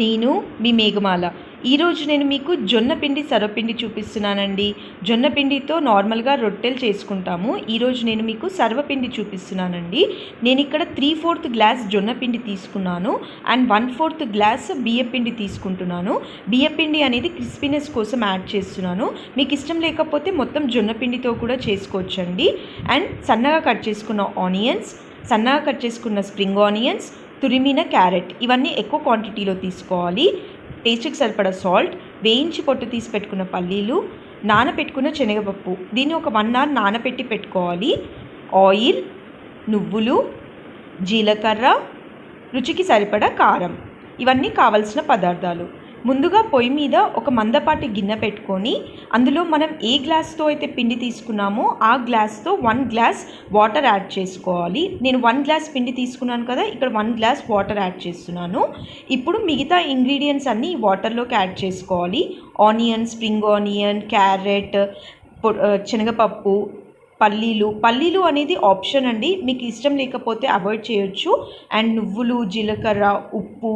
నేను మీ మేఘమాల. ఈరోజు నేను మీకు జొన్న పిండి సర్వపిండి చూపిస్తున్నానండి. జొన్న పిండితో నార్మల్గా రొట్టెలు చేసుకుంటాము. ఈరోజు నేను మీకు సర్వపిండి చూపిస్తున్నానండి. నేను ఇక్కడ 3/4 గ్లాస్ జొన్న పిండి తీసుకున్నాను అండ్ 1/4 గ్లాస్ బియ్యపిండి తీసుకుంటున్నాను. బియ్యపిండి అనేది క్రిస్పీనెస్ కోసం యాడ్ చేస్తున్నాను. మీకు ఇష్టం లేకపోతే మొత్తం జొన్న పిండితో కూడా చేసుకోవచ్చండి. అండ్ సన్నగా కట్ చేసుకున్న ఆనియన్స్, సన్నగా కట్ చేసుకున్న స్ప్రింగ్ ఆనియన్స్, తురిమిన క్యారెట్, ఇవన్నీ ఎక్కువ క్వాంటిటీలో తీసుకోవాలి. టేస్ట్కి సరిపడా సాల్ట్, వేయించి పొట్టు తీసి పెట్టుకున్న పల్లీలు, నానబెట్టుకున్న శనగపప్పు, దీన్ని ఒక 1 hour నానబెట్టి పెట్టుకోవాలి. ఆయిల్, నువ్వులు, జీలకర్ర, రుచికి సరిపడా కారం, ఇవన్నీ కావలసిన పదార్థాలు. ముందుగా పొయ్యి మీద ఒక మందపాటి గిన్నె పెట్టుకొని అందులో మనం ఏ గ్లాస్తో అయితే పిండి తీసుకున్నామో ఆ గ్లాస్తో 1 గ్లాస్ వాటర్ యాడ్ చేసుకోవాలి. నేను 1 గ్లాస్ పిండి తీసుకున్నాను కదా, ఇక్కడ 1 గ్లాస్ వాటర్ యాడ్ చేస్తున్నాను. ఇప్పుడు మిగతా ఇంగ్రీడియంట్స్ అన్నీ వాటర్లోకి యాడ్ చేసుకోవాలి. ఆనియన్, స్ప్రింగ్ ఆనియన్, క్యారెట్, శనగపప్పు, పల్లీలు అనేది ఆప్షన్ అండి, మీకు ఇష్టం లేకపోతే అవాయిడ్ చేయొచ్చు. అండ్ నువ్వులు, జీలకర్ర, ఉప్పు,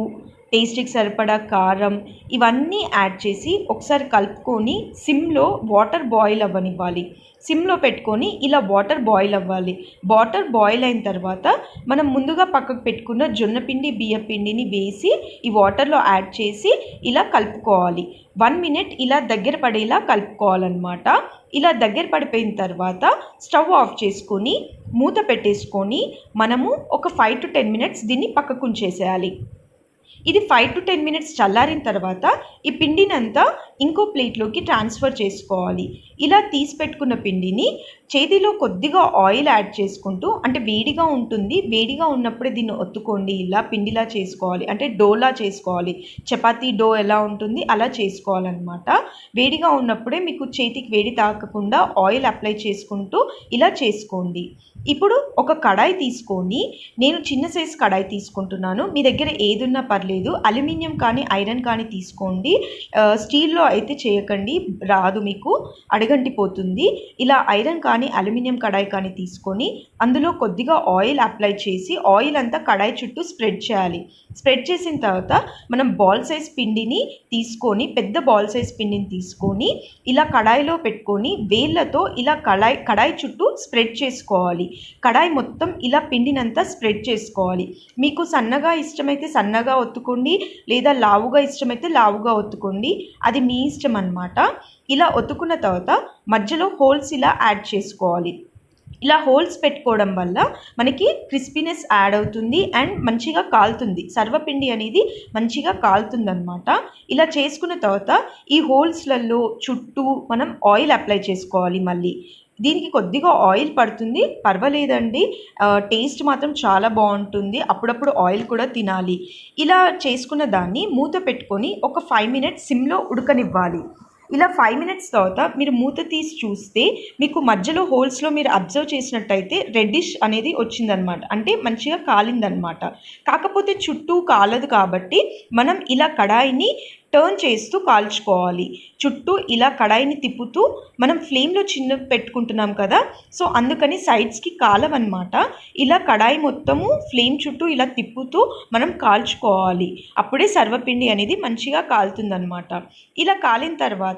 టేస్ట్కి సరిపడా కారం, ఇవన్నీ యాడ్ చేసి ఒకసారి కలుపుకొని సిమ్లో వాటర్ బాయిల్ అవ్వనివ్వాలి. సిమ్లో పెట్టుకొని ఇలా వాటర్ బాయిల్ అవ్వాలి. వాటర్ బాయిల్ అయిన తర్వాత మనం ముందుగా పక్కకు పెట్టుకున్న జొన్న పిండి, బియ్య పిండిని వేసి ఈ వాటర్లో యాడ్ చేసి ఇలా కలుపుకోవాలి. 1 minute ఇలా దగ్గర పడేలా కలుపుకోవాలన్నమాట. ఇలా దగ్గర పడిపోయిన తర్వాత స్టవ్ ఆఫ్ చేసుకొని మూత పెట్టేసుకొని మనము ఒక 5 to 10 minutes దీన్ని పక్కకు ఉంచేసేయాలి. ఇది 5 to 10 minutes చల్లారిన తర్వాత ఈ పిండినంతా ఇంకో ప్లేట్లోకి ట్రాన్స్ఫర్ చేసుకోవాలి. ఇలా తీసి పెట్టుకున్న పిండిని చేతిలో కొద్దిగా ఆయిల్ యాడ్ చేసుకుంటూ, అంటే వేడిగా ఉంటుంది, వేడిగా ఉన్నప్పుడే దీన్ని ఒత్తుకోండి. ఇలా పిండిలా చేసుకోవాలి, అంటే డోలా చేసుకోవాలి. చపాతీ డో ఎలా ఉంటుంది అలా చేసుకోవాలన్నమాట. వేడిగా ఉన్నప్పుడే మీకు చేతికి వేడి తాకకుండా ఆయిల్ అప్లై చేసుకుంటూ ఇలా చేసుకోండి. ఇప్పుడు ఒక కడాయి తీసుకొని, నేను చిన్న సైజు కడాయి తీసుకుంటున్నాను. మీ దగ్గర ఏదున్నా పర్లేదు, అల్యూమినియం కానీ ఐరన్ కానీ తీసుకోండి. స్టీల్లో అయితే చేయకండి, రాదు, మీకు అడగంటిపోతుంది. ఇలా ఐరన్ కానీ అల్యూమినియం కడాయి కానీ తీసుకొని అందులో కొద్దిగా ఆయిల్ అప్లై చేసి ఆయిల్ అంతా కడాయి చుట్టూ స్ప్రెడ్ చేయాలి. స్ప్రెడ్ చేసిన తర్వాత మనం బాల్ సైజ్ పిండిని తీసుకొని, పెద్ద బాల్ సైజ్ పిండిని తీసుకొని ఇలా కడాయిలో పెట్టుకొని వేళ్ళతో ఇలా కడాయి చుట్టూ స్ప్రెడ్ చేసుకోవాలి. కడాయి మొత్తం ఇలా పిండినంతా స్ప్రెడ్ చేసుకోవాలి. మీకు సన్నగా ఇష్టమైతే సన్నగా ఒత్తుకోండి, లేదా లావుగా ఇష్టమైతే లావుగా ఒత్తుకోండి, అది మీ ఇష్టం అన్నమాట. ఇలా ఒత్తుకున్న తర్వాత మధ్యలో హోల్స్ ఇలా యాడ్ చేసుకోవాలి. ఇలా హోల్స్ పెట్టుకోవడం వల్ల మనకి క్రిస్పీనెస్ యాడ్ అవుతుంది అండ్ మంచిగా కాలుతుంది. సర్వపిండి అనేది మంచిగా కాలుతుంది అన్నమాట. ఇలా చేసుకున్న తర్వాత ఈ హోల్స్లలో చుట్టూ మనం ఆయిల్ అప్లై చేసుకోవాలి. మళ్ళీ దీనికి కొద్దిగా ఆయిల్ పడుతుంది, పర్వాలేదండి, టేస్ట్ మాత్రం చాలా బాగుంటుంది. అప్పుడప్పుడు ఆయిల్ కూడా తినాలి. ఇలా చేసుకున్న దాన్ని మూత పెట్టుకొని ఒక 5 minutes సిమ్లో ఉడకనివ్వాలి. ఇలా 5 minutes తర్వాత మీరు మూత తీసి చూస్తే మీకు మధ్యలో హోల్స్లో మీరు అబ్జర్వ్ చేసినట్టయితే రెడ్డిష్ అనేది వచ్చిందనమాట, అంటే మంచిగా కాలిందనమాట. కాకపోతే చుట్టూ కాలదు కాబట్టి మనం ఇలా కడాయిని టర్న్ చేస్తూ కాల్చుకోవాలి. చుట్టూ ఇలా కడాయిని తిప్పుతూ, మనం ఫ్లేమ్లో చిన్న పెట్టుకుంటున్నాం కదా, సో అందుకని సైడ్స్కి కాలవన్నమాట. ఇలా కడాయి మొత్తము ఫ్లేమ్ చుట్టూ ఇలా తిప్పుతూ మనం కాల్చుకోవాలి. అప్పుడే సర్వపిండి అనేది మంచిగా కాలుతుందన్నమాట. ఇలా కాలిన తర్వాత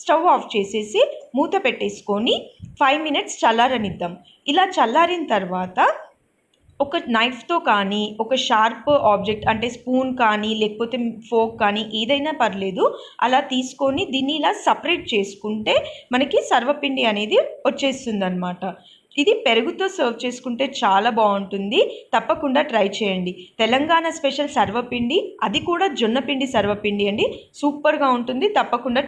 స్టవ్ ఆఫ్ చేసేసి మూత పెట్టేసుకొని 5 minutes చల్లారనిద్దాం. ఇలా చల్లారిన తర్వాత ఒక నైఫ్తో కానీ, ఒక షార్ప్ ఆబ్జెక్ట్ అంటే స్పూన్ కానీ లేకపోతే ఫోక్ కానీ ఏదైనా పర్లేదు, అలా తీసుకొని దీన్ని ఇలా సపరేట్ చేసుకుంటే మనకి సర్వపిండి అనేది వచ్చేస్తుంది అన్నమాట. ఇది పెరుగుతో సర్వ్ చేసుకుంటే చాలా బాగుంటుంది. తప్పకుండా ట్రై చేయండి. తెలంగాణ స్పెషల్ సర్వపిండి, అది కూడా జొన్న పిండి సర్వపిండి అండి, సూపర్గా ఉంటుంది. తప్పకుండా